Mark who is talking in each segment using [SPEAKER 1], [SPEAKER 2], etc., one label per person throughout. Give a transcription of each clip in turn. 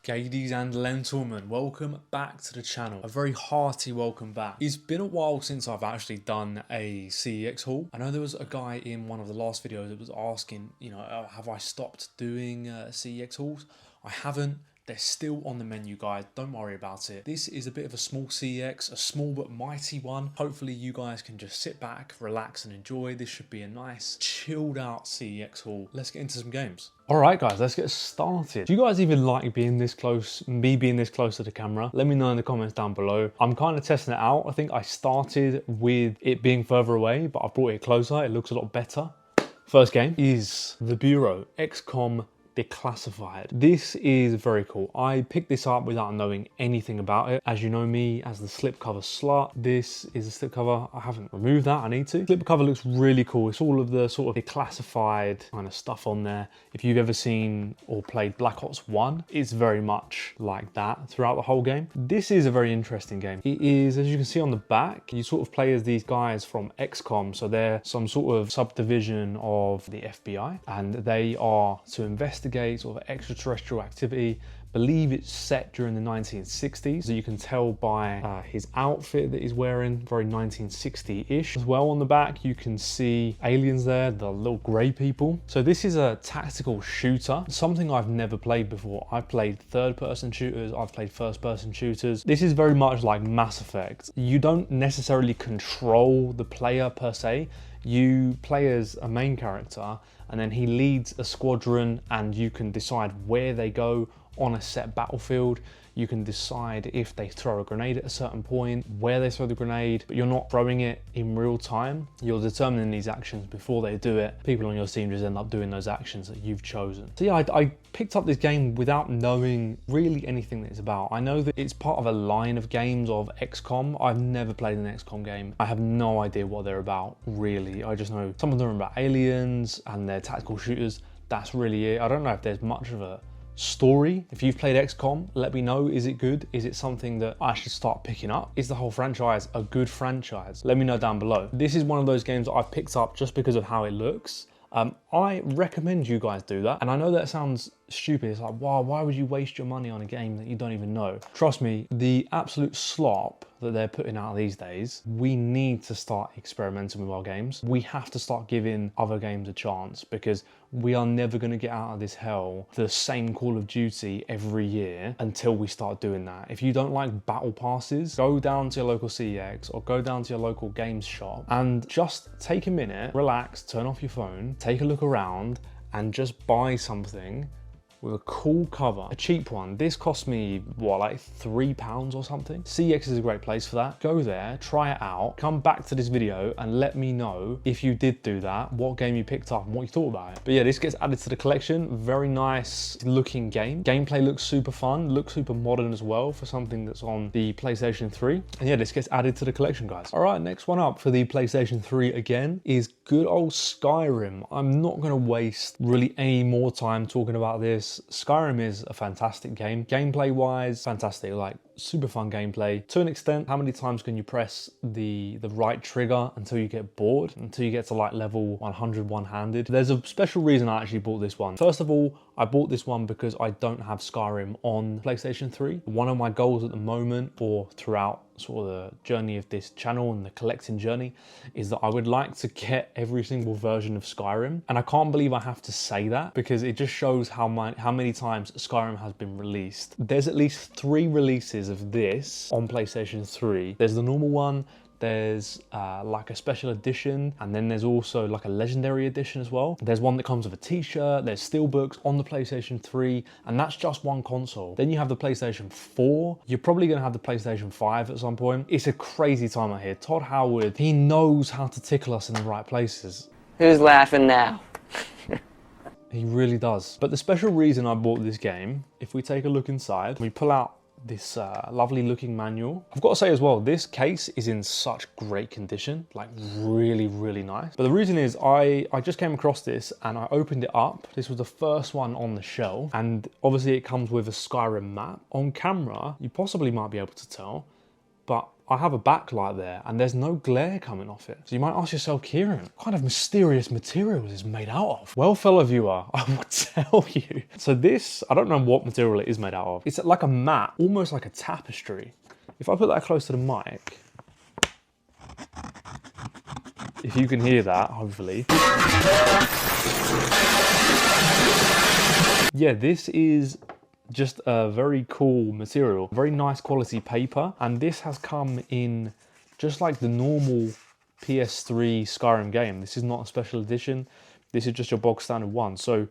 [SPEAKER 1] Ladies and gentlemen, welcome back to the channel. A very hearty welcome back. It's been a while since I've actually done a CEX haul. I know there was a guy in one of the last videos that was asking, have I stopped doing CEX hauls? I haven't. They're still on the menu, guys. Don't worry about it. This is a bit of a small CEX, a small but mighty one. Hopefully you guys can just sit back, relax and enjoy. This should be a nice, chilled out CEX haul. Let's get into some games. All right, guys, let's get started. Do you guys even like being this close, me being this close to the camera? Let me know in the comments down below. I'm kind of testing it out. I think I started with it being further away, but I brought it closer. It looks a lot better. First game is The Bureau, XCOM Declassified. This is very cool. I picked this up without knowing anything about it. As you know me as the slipcover slut, this is a slipcover. I haven't removed that, I need to. Slipcover looks really cool. It's all of the sort of declassified kind of stuff on there. If you've ever seen or played Black Ops 1, it's very much like that throughout the whole game. This is a very interesting game. It is, as you can see on the back, you sort of play as these guys from XCOM. So they're some sort of subdivision of the FBI, and they are to investigate sort of extraterrestrial activity. Believe it's set during the 1960s. So you can tell by his outfit that he's wearing, very 1960-ish. As well on the back, you can see aliens there, the little grey people. So this is a tactical shooter, something I've never played before. I've played third-person shooters, I've played first-person shooters. This is very much like Mass Effect. You don't necessarily control the player per se. You play as a main character and then he leads a squadron and you can decide where they go on a set battlefield. You can decide if they throw a grenade at a certain point, where they throw the grenade, but you're not throwing it in real time. You're determining these actions before they do it. People on your team just end up doing those actions that you've chosen. So yeah, I picked up this game without knowing really anything that it's about. I know that it's part of a line of games of XCOM. I've never played an XCOM game. I have no idea what they're about, really. I just know some of them are about aliens and they're tactical shooters. That's really it. I don't know if there's much of a story. If you've played XCOM, let me know. Is it good? Is it something that I should start picking up? Is the whole franchise a good franchise? Let me know down below. This is one of those games that I've picked up just because of how it looks. I recommend you guys do that. And I know that sounds stupid. It's like, wow, why would you waste your money on a game that you don't even know? Trust me, the absolute slop that they're putting out these days, we need to start experimenting with our games. We have to start giving other games a chance because we are never going to get out of this hell the same Call of Duty every year until we start doing that. If you don't like battle passes, go down to your local CEX or go down to your local games shop and just take a minute, relax, turn off your phone, take a look around and just buy something with a cool cover, a cheap one. This cost me, what, like £3 or something? CEX is a great place for that. Go there, try it out, come back to this video and let me know if you did do that, what game you picked up and what you thought about it. But yeah, this gets added to the collection. Very nice looking game. Gameplay looks super fun, looks super modern as well for something that's on the PlayStation 3. And yeah, this gets added to the collection, guys. All right, next one up for the PlayStation 3 again is good old Skyrim. I'm not gonna waste really any more time talking about this. Skyrim is a fantastic game. Gameplay wise, fantastic, like super fun gameplay. To an extent, how many times can you press the right trigger until you get bored, until you get to like level 100 one-handed? There's a special reason I actually bought this one. First of all, I bought this one because I don't have Skyrim on PlayStation 3. One of my goals at the moment, or throughout sort of the journey of this channel and the collecting journey, is that I would like to get every single version of Skyrim. And I can't believe I have to say that because it just shows how many times Skyrim has been released. There's at least 3 releases of this on PlayStation 3. There's the normal one, there's like a special edition, and then there's also like a legendary edition as well. There's one that comes with a t-shirt, there's steelbooks on the PlayStation 3, and that's just one console. Then you have the PlayStation 4. You're probably gonna have the PlayStation 5 at some point. It's a crazy time out here. Todd Howard, he knows how to tickle us in the right places.
[SPEAKER 2] Who's laughing now?
[SPEAKER 1] He really does. But the special reason I bought this game, if we take a look inside, we pull out this lovely looking manual. I've got to say as well, this case is in such great condition, like really, really nice. But the reason is I just came across this and I opened it up. This was the first one on the shelf. And obviously it comes with a Skyrim map. On camera, you possibly might be able to tell, but I have a backlight there and there's no glare coming off it. So you might ask yourself, Kieran, what kind of mysterious material is this made out of? Well, fellow viewer, I will tell you. So this, I don't know what material it is made out of. It's like a mat, almost like a tapestry. If I put that close to the mic, if you can hear that, hopefully. Yeah, this is just a very cool material, very nice quality paper. And this has come in just like the normal PS3 Skyrim game. This is not a special edition. This is just your bog standard one. So,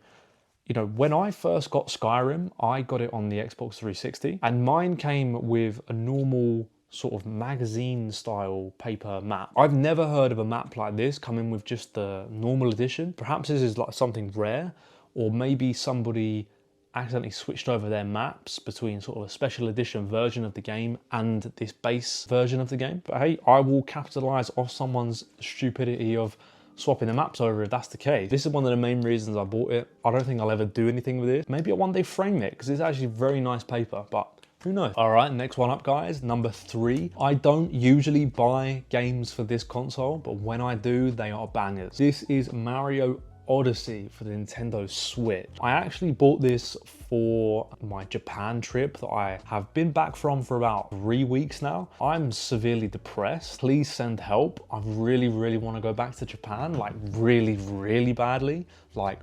[SPEAKER 1] you know, when I first got Skyrim, I got it on the Xbox 360 and mine came with a normal sort of magazine style paper map. I've never heard of a map like this coming with just the normal edition. Perhaps this is like something rare, or maybe somebody accidentally switched over their maps between sort of a special edition version of the game and this base version of the game. But hey, I will capitalize off someone's stupidity of swapping the maps over if that's the case. This is one of the main reasons I bought it. I don't think I'll ever do anything with it. Maybe I'll one day frame it because it's actually very nice paper, but who knows? All right, next one up, guys. Number 3. I don't usually buy games for this console, but when I do, they are bangers. This is Mario Odyssey for the Nintendo Switch. I actually bought this for my Japan trip that I have been back from for about 3 weeks now. I'm severely depressed. Please send help. I really, really want to go back to Japan, like really, really badly, like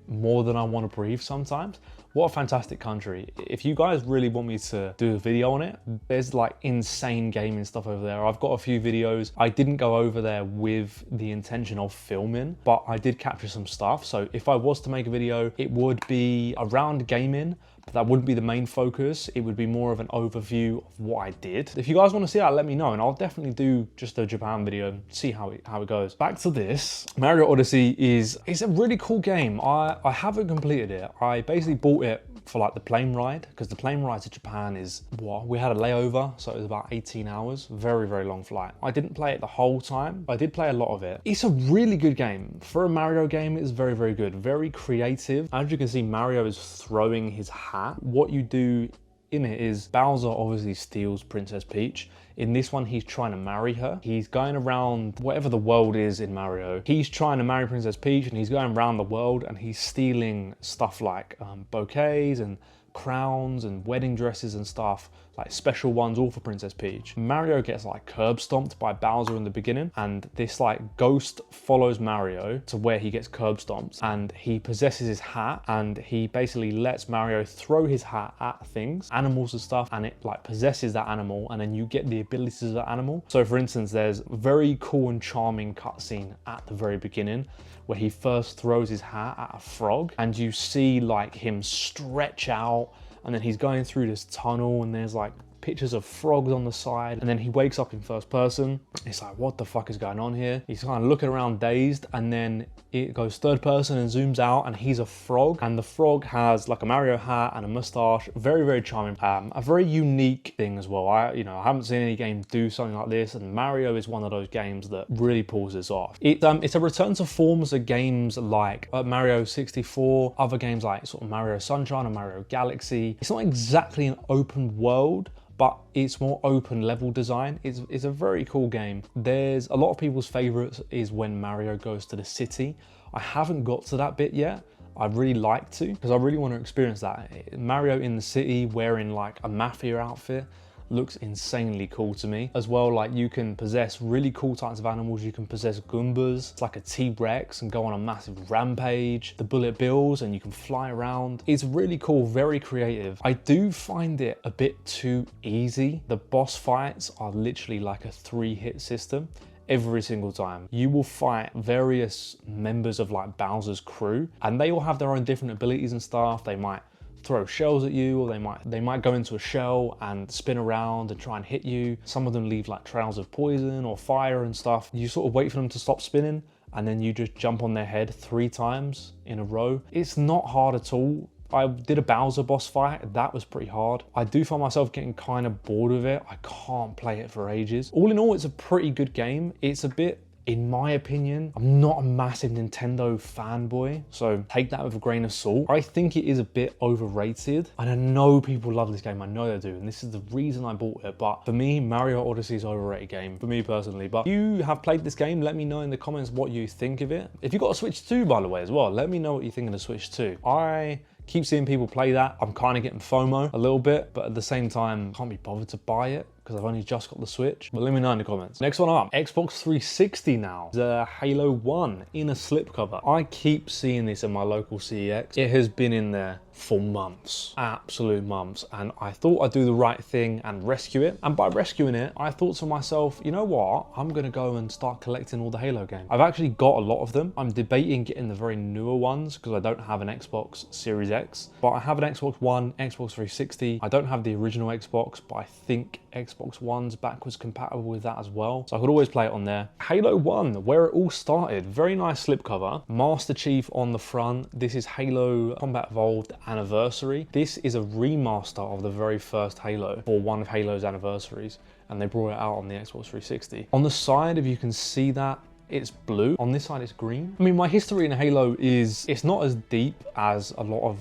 [SPEAKER 1] more than I want to breathe sometimes. What a fantastic country. If you guys really want me to do a video on it, there's like insane gaming stuff over there. I've got a few videos. I didn't go over there with the intention of filming, but I did capture some stuff. So if I was to make a video, it would be around gaming, but that wouldn't be the main focus. It would be more of an overview of what I did. If you guys want to see that, let me know, and I'll definitely do just a Japan video and see how it goes. Back to this. Mario Odyssey it's a really cool game. I haven't completed it. I basically bought it for like the plane ride, because the plane ride to Japan is, what, we had a layover, so it was about 18 hours. Very, very long flight. I didn't play it the whole time. I did play a lot of it. It's a really good game. For a Mario game, it's very, very good. Very creative. As you can see, Mario is throwing his hat. What you do in it is Bowser obviously steals Princess Peach. In this one, he's trying to marry her. He's going around whatever the world is in Mario. He's trying to marry Princess Peach, and he's going around the world and he's stealing stuff like bouquets and crowns and wedding dresses and stuff, like special ones all for Princess Peach. Mario gets like curb stomped by Bowser in the beginning, and this like ghost follows Mario to where he gets curb stomped, and he possesses his hat, and he basically lets Mario throw his hat at things, animals and stuff, and it like possesses that animal, and then you get the abilities of that animal. So for instance, there's a very cool and charming cutscene at the very beginning where he first throws his hat at a frog, and you see like him stretch out, and then he's going through this tunnel and there's like pictures of frogs on the side, and then he wakes up in first person. It's like, what the fuck is going on here? He's kind of looking around dazed, and then it goes third person and zooms out, and he's a frog, and the frog has like a Mario hat and a mustache. Very, very charming. A very unique thing as well. I haven't seen any game do something like this, and Mario is one of those games that really pulls this off. It's a return to forms of games like Mario 64, other games like sort of Mario Sunshine and Mario Galaxy. It's not exactly an open world, but it's more open level design. It's a very cool game. There's a lot of people's favorites is when Mario goes to the city. I haven't got to that bit yet. I'd really like to, because I really want to experience that. Mario in the city wearing like a mafia outfit looks insanely cool to me. As well, like you can possess really cool types of animals. You can possess Goombas, it's like a T-Rex, and go on a massive rampage. The bullet bills, and you can fly around. It's really cool, very creative. I do find it a bit too easy. The boss fights are literally like a 3-hit system. Every single time you will fight various members of like Bowser's crew, and they all have their own different abilities and stuff. They might throw shells at you, or they might go into a shell and spin around and try and hit you. Some of them leave like trails of poison or fire and stuff. You sort of wait for them to stop spinning, and then you just jump on their head 3 times in a row. It's not hard at all. I did a Bowser boss fight, that was pretty hard. I do find myself getting kind of bored with it. I can't play it for ages. All in all, it's a pretty good game. It's a bit In my opinion, I'm not a massive Nintendo fanboy, so take that with a grain of salt. I think it is a bit overrated, and I know people love this game, I know they do, and this is the reason I bought it, but for me, Mario Odyssey is an overrated game, for me personally. But if you have played this game, let me know in the comments what you think of it. If you got a Switch 2, by the way, as well, let me know what you think of the Switch 2. I keep seeing people play that. I'm kind of getting FOMO a little bit, but at the same time, can't be bothered to buy it because I've only just got the Switch. But let me know in the comments. Next one up, Xbox 360 now. The Halo 1 in a slipcover. I keep seeing this in my local CEX. It has been in there for months, absolute months, and I thought I'd do the right thing and rescue it. And by rescuing it, I thought to myself, you know what? I'm gonna go and start collecting all the Halo games. I've actually got a lot of them. I'm debating getting the very newer ones because I don't have an Xbox Series X, but I have an Xbox One, Xbox 360. I don't have the original Xbox, but I think Xbox One's backwards compatible with that as well, so I could always play it on there. Halo 1, where it all started. Very nice slipcover. Master Chief on the front. This is Halo Combat Evolved Anniversary. This is a remaster of the very first Halo for one of Halo's anniversaries, and they brought it out on the Xbox 360. On the side, if you can see that, it's blue. On this side, it's green. I mean, my history in Halo it's not as deep as a lot of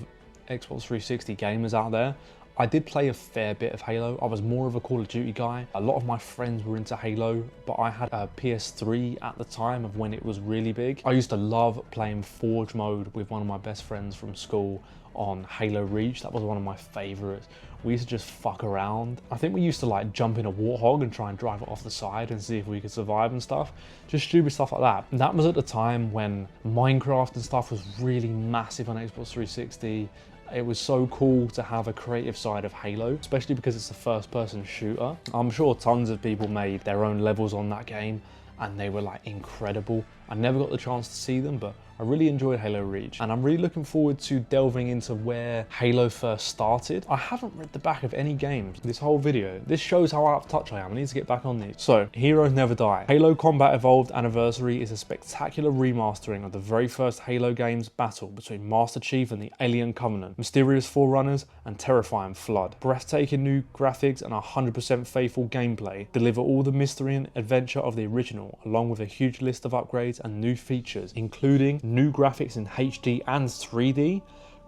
[SPEAKER 1] Xbox 360 gamers out there. I did play a fair bit of Halo. I was more of a Call of Duty guy. A lot of my friends were into Halo, but I had a PS3 at the time of when it was really big. I used to love playing Forge mode with one of my best friends from school on Halo Reach. That was one of my favorites. We used to just fuck around. I think we used to like jump in a Warthog and try and drive it off the side and see if we could survive and stuff. Just stupid stuff like that. And that was at the time when Minecraft and stuff was really massive on Xbox 360. It was so cool to have a creative side of Halo, especially because it's a first-person shooter. I'm sure tons of people made their own levels on that game and they were like incredible. I never got the chance to see them, but I really enjoyed Halo Reach, and I'm really looking forward to delving into where Halo first started. I haven't read the back of any games this whole video. This shows how out of touch I am. I need to get back on these. So, Heroes Never Die. Halo Combat Evolved Anniversary is a spectacular remastering of the very first Halo game's battle between Master Chief and the Alien Covenant, mysterious Forerunners, and terrifying Flood. Breathtaking new graphics and 100% faithful gameplay deliver all the mystery and adventure of the original, along with a huge list of upgrades and new features, including new graphics in HD and 3D,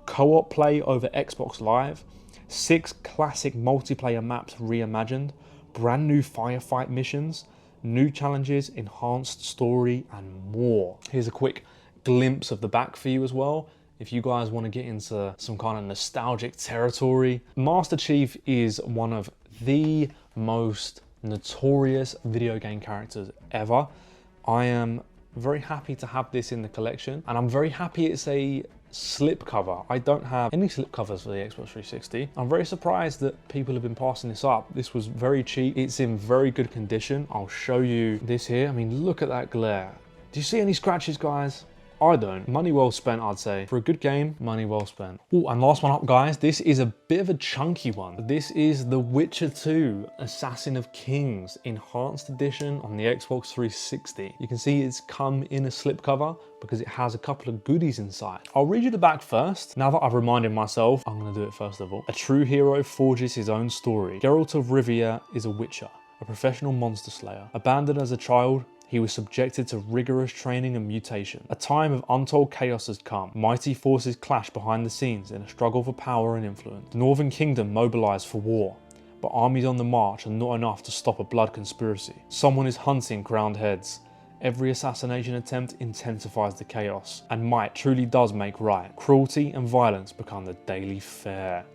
[SPEAKER 1] co-op play over Xbox Live, 6 classic multiplayer maps reimagined, brand new firefight missions, new challenges, enhanced story, and more. Here's a quick glimpse of the back for you as well, if you guys want to get into some kind of nostalgic territory. Master Chief is one of the most notorious video game characters ever. I am very happy to have this in the collection, and I'm very happy it's a slipcover. I don't have any slipcovers for the Xbox 360. I'm very surprised that people have been passing this up. This was very cheap. It's in very good condition. I'll show you this here. I mean, look at that glare. Do you see any scratches, guys? I don't. Money well spent, I'd say. For a good game, money well spent. Oh, and last one up, guys. This is a bit of a chunky one. This is The Witcher 2, Assassin of Kings, Enhanced Edition on the Xbox 360. You can see it's come in a slipcover because it has a couple of goodies inside. I'll read you the back first. Now that I've reminded myself, I'm gonna do it first of all. A true hero forges his own story. Geralt of Rivia is a witcher, a professional monster slayer. Abandoned as a child, he was subjected to rigorous training and mutation. A time of untold chaos has come. Mighty forces clash behind the scenes in a struggle for power and influence. The Northern Kingdom mobilized for war, but armies on the march are not enough to stop a blood conspiracy. Someone is hunting crowned heads. Every assassination attempt intensifies the chaos, and might truly does make right. Cruelty and violence become the daily fare.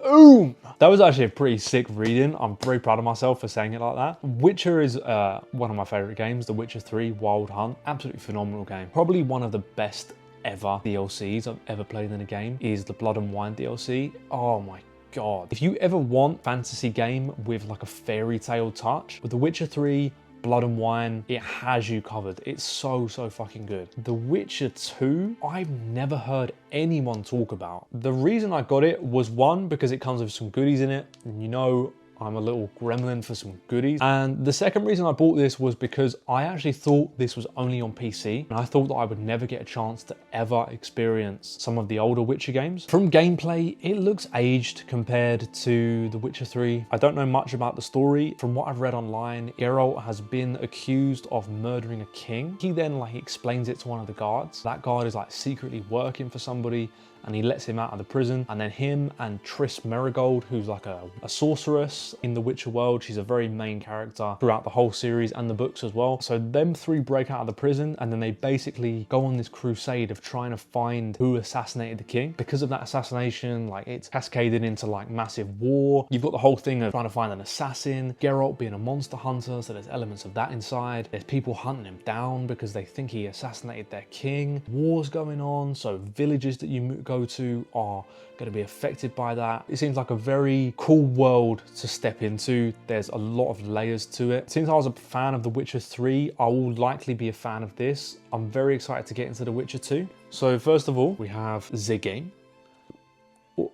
[SPEAKER 1] Boom! That was actually a pretty sick reading. I'm very proud of myself for saying it like that. Witcher is one of my favorite games. The Witcher 3 Wild Hunt. Absolutely phenomenal game. Probably one of the best ever DLCs I've ever played in a game is the Blood and Wine DLC. Oh my God. If you ever want a fantasy game with like a fairy tale touch, with The Witcher 3 Blood and Wine, it has you covered. It's so fucking good. The Witcher 2, I've never heard anyone talk about. The reason I got it was one, because it comes with some goodies in it, and you know I'm a little gremlin for some goodies. And the second reason I bought this was because I actually thought this was only on PC, and I thought that I would never get a chance to ever experience some of the older Witcher games. From gameplay, it looks aged compared to The Witcher 3. I don't know much about the story. From what I've read online, Geralt has been accused of murdering a king. He then like explains it to one of the guards. That guard is like secretly working for somebody, and he lets him out of the prison. And then him and Triss Merigold, who's like a sorceress in the Witcher world. She's a very main character throughout the whole series and the books as well. So them three break out of the prison, and then they basically go on this crusade of trying to find who assassinated the king. Because of that assassination, like it's cascaded into like massive war. You've got the whole thing of trying to find an assassin, Geralt being a monster hunter, so there's elements of that inside. There's people hunting him down because they think he assassinated their king. Wars going on, so villages that you go to are going to be affected by that. It seems like a very cool world to step into. There's a lot of layers to it. Since I was a fan of The Witcher 3, I will likely be a fan of this. I'm very excited to get into The Witcher 2. So first of all, we have the game.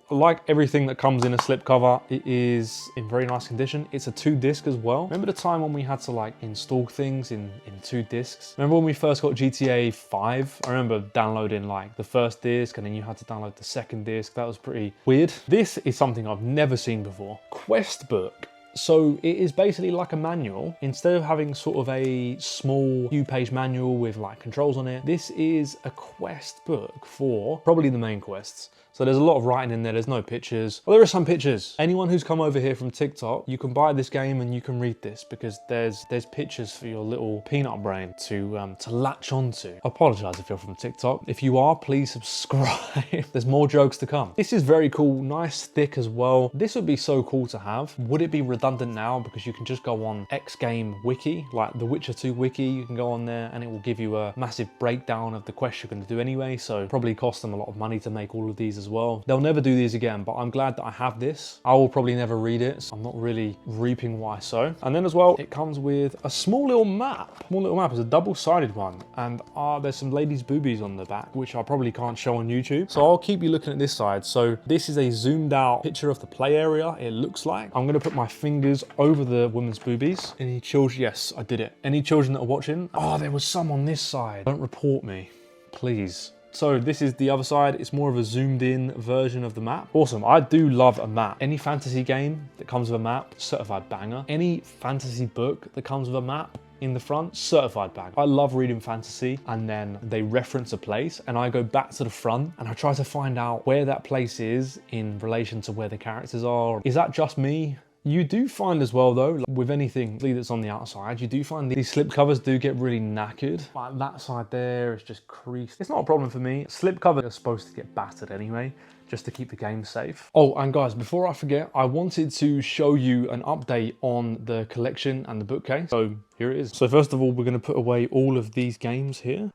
[SPEAKER 1] Like everything that comes in a slipcover, it is in very nice condition. It's a 2-disc as well. Remember the time when we had to like install things in 2 discs? Remember when we first got GTA 5? I remember downloading like the first disc and then you had to download the second disc. That was pretty weird. This is something I've never seen before. Quest book. So it is basically like a manual. Instead of having sort of a small few-page manual with like controls on it, this is a quest book for probably the main quests. So there's a lot of writing in there, there's no pictures. Well, there are some pictures. Anyone who's come over here from TikTok, you can buy this game and you can read this because there's pictures for your little peanut brain to latch onto. I apologize if you're from TikTok. If you are, please subscribe. There's more jokes to come. This is very cool, nice, thick as well. This would be so cool to have. Would it be redundant now? Because you can just go on X Game Wiki, like the Witcher 2 Wiki, you can go on there and it will give you a massive breakdown of the quest you're going to do anyway. So probably cost them a lot of money to make all of these as well. They'll never do these again, but I'm glad that I have this. I will probably never read it, so I'm not really reaping what I sow. And then as well, it comes with a small little map. Small little map is a double-sided one, and there's some ladies' boobies on the back, which I probably can't show on YouTube. So I'll keep you looking at this side. So this is a zoomed out picture of the play area, it looks like. I'm gonna put my fingers over the women's boobies. Any children? Yes, I did it. Any children that are watching? Oh, there was some on this side. Don't report me, please. So this is the other side. It's more of a zoomed in version of the map. Awesome. I do love a map. Any fantasy game that comes with a map, certified banger. Any fantasy book that comes with a map in the front, certified banger. I love reading fantasy and then they reference a place and I go back to the front and I try to find out where that place is in relation to where the characters are. Is that just me? You do find as well though, like with anything that's on the outside, you do find these slip covers do get really knackered. Like that side there is just creased. It's not a problem for me. Slip covers are supposed to get battered anyway, just to keep the game safe. Oh, and guys, before I forget, I wanted to show you an update on the collection and the bookcase. So here it is. So first of all, we're gonna put away all of these games here.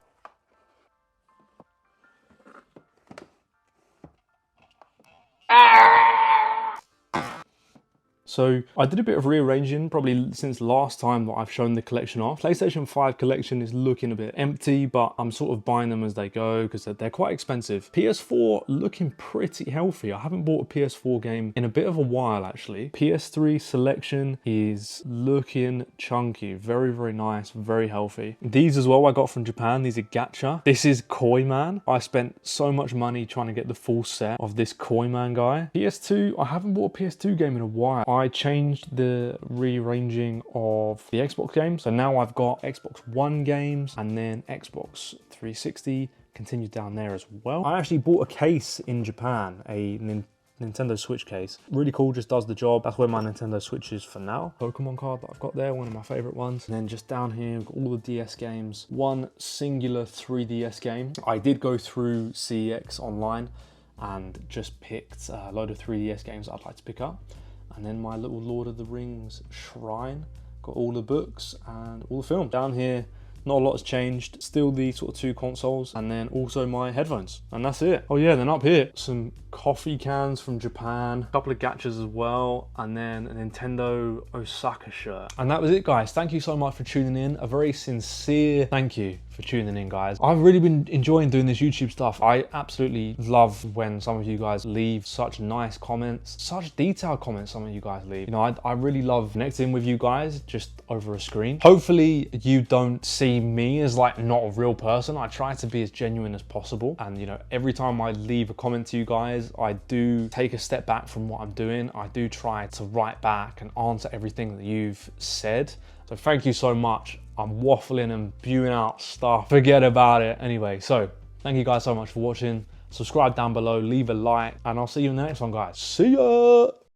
[SPEAKER 1] So I did a bit of rearranging probably since last time that I've shown the collection off. PlayStation 5 collection is looking a bit empty, but I'm sort of buying them as they go because they're quite expensive. PS4 looking pretty healthy. I haven't bought a PS4 game in a bit of a while actually. PS3 selection is looking chunky. Very, very nice, very healthy. These as well I got from Japan. These are gacha. This is Koi Man. I spent so much money trying to get the full set of this Koi Man guy. PS2, I haven't bought a PS2 game in a while. I changed the rearranging of the Xbox games. So now I've got Xbox One games and then Xbox 360 continued down there as well. I actually bought a case in Japan, a Nintendo Switch case. Really cool, just does the job. That's where my Nintendo Switch is for now. Pokemon card that I've got there, one of my favorite ones. And then just down here, we've got all the DS games. One singular 3DS game. I did go through CEX online and just picked a load of 3DS games that I'd like to pick up. And then my little Lord of the Rings shrine. Got all the books and all the film. Down here, not a lot has changed. Still the sort of 2 consoles and then also my headphones. And that's it. Oh yeah, then up here, some coffee cans from Japan. A couple of gachas as well. And then a Nintendo Osaka shirt. And that was it, guys. Thank you so much for tuning in. A very sincere thank you for tuning in, guys. I've really been enjoying doing this YouTube stuff. I absolutely love when some of you guys leave such nice comments, such detailed comments some of you guys leave. You know, I really love connecting with you guys just over a screen. Hopefully you don't see me as like not a real person. I try to be as genuine as possible. And you know, every time I leave a comment to you guys, I do take a step back from what I'm doing. I do try to write back and answer everything that you've said. So thank you so much. I'm waffling and spewing out stuff. Forget about it. Anyway, so thank you guys so much for watching. Subscribe down below, leave a like, and I'll see you in the next one, guys. See ya!